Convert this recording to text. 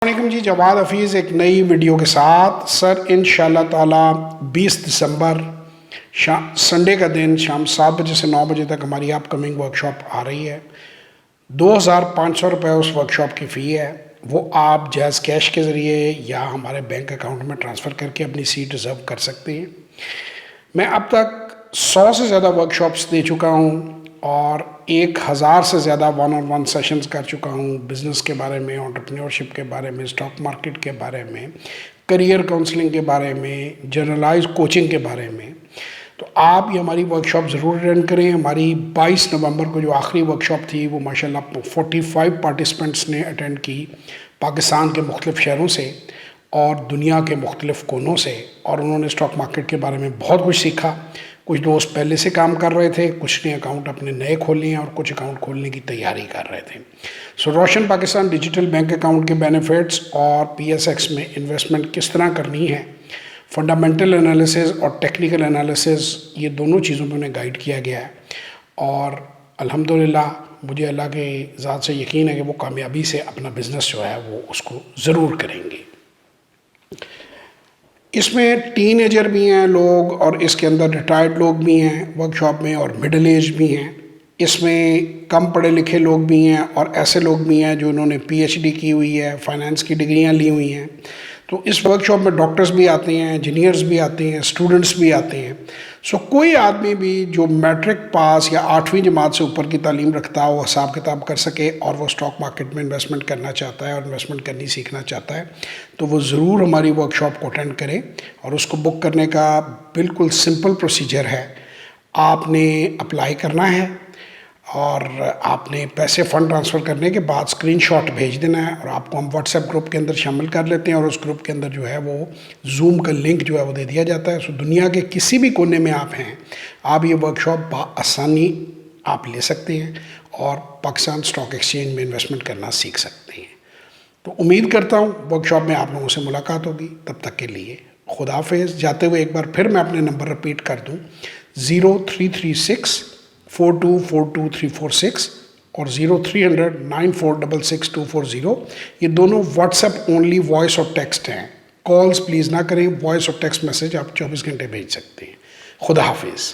वालेकुम जी, जवाद हफीज़ एक नई वीडियो के साथ। सर इंशाल्लाह ताला 20 दिसंबर संडे का दिन शाम 7 बजे से 9 बजे तक हमारी अपकमिंग वर्कशॉप आ रही है। 2500 रुपये उस वर्कशॉप की फ़ी है। वो आप जैज़ कैश के ज़रिए या हमारे बैंक अकाउंट में ट्रांसफ़र करके अपनी सीट रिज़र्व कर सकते हैं। मैं अब तक 100 से ज़्यादा वर्कशॉप्स दे चुका हूँ और 1000 से ज़्यादा 1-on-1 सेशंस कर चुका हूँ। बिज़नेस के बारे में, एंटरप्रेन्योरशिप के बारे में, स्टॉक मार्केट के बारे में, करियर काउंसलिंग के बारे में, जनरलाइज कोचिंग के बारे में। तो आप ये हमारी वर्कशॉप ज़रूर अटेंड करें। हमारी 22 नवंबर को जो आखिरी वर्कशॉप थी वो माशाल्लाह 45 पार्टिसिपेंट्स ने अटेंड की, पाकिस्तान के मुख्तलिफ़ शहरों से और दुनिया के मुख्तलिफ़ कोनों से, और उन्होंने स्टॉक मार्केट के बारे में बहुत कुछ सीखा। कुछ दोस्त पहले से काम कर रहे थे, कुछ ने अकाउंट अपने नए खोले हैं और कुछ अकाउंट खोलने की तैयारी कर रहे थे। सो रोशन पाकिस्तान डिजिटल बैंक अकाउंट के बेनिफिट्स और PSX में इन्वेस्टमेंट किस तरह करनी है, फंडामेंटल एनालिसिस और टेक्निकल एनालिसिस, ये दोनों चीज़ों में उन्हें गाइड किया गया है। और अल्हम्दुलिल्लाह मुझे अल्लाह के ज़ात से यकीन है कि वो कामयाबी से अपना बिज़नेस जो है वो उसको ज़रूर करेंगे। इसमें टीनेजर भी हैं लोग और इसके अंदर रिटायर्ड लोग भी हैं वर्कशॉप में, और मिडिल एज भी हैं। इसमें कम पढ़े लिखे लोग भी हैं और ऐसे लोग भी हैं जो उन्होंने PhD की हुई है, फाइनेंस की डिग्रियां ली हुई हैं। तो इस वर्कशॉप में डॉक्टर्स भी आते हैं, इंजीनियर्स भी आते हैं, स्टूडेंट्स भी आते हैं। सो कोई आदमी भी जो मैट्रिक पास या 8वीं जमात से ऊपर की तालीम रखता हो, हिसाब किताब कर सके और वो स्टॉक मार्केट में इन्वेस्टमेंट करना चाहता है और इन्वेस्टमेंट करनी सीखना चाहता है, तो वो ज़रूर हमारी वर्कशॉप को अटेंड करे। और उसको बुक करने का बिल्कुल सिंपल प्रोसीजर है। आपने अप्लाई करना है और आपने पैसे फ़ंड ट्रांसफ़र करने के बाद स्क्रीनशॉट भेज देना है, और आपको हम व्हाट्सएप ग्रुप के अंदर शामिल कर लेते हैं और उस ग्रुप के अंदर जो है वो जूम का लिंक जो है वो दे दिया जाता है। सो दुनिया के किसी भी कोने में आप हैं, आप ये वर्कशॉप बआसानी आप ले सकते हैं और पाकिस्तान स्टॉक एक्सचेंज में इन्वेस्टमेंट करना सीख सकते हैं। तो उम्मीद करता हूँ वर्कशॉप में आप लोगों से मुलाकात होगी। तब तक के लिए खुदा हाफिज़। जाते हुए एक बार फिर मैं अपने नंबर रिपीट कर दूँ, 0336 4242 और 0300 9466 240। ये दोनों व्हाट्सएप ओनली वॉइस और टेक्स्ट हैं। कॉल्स प्लीज़ ना करें, वॉइस और टेक्स्ट मैसेज आप 24 घंटे भेज सकते हैं। खुदा हाफिज़।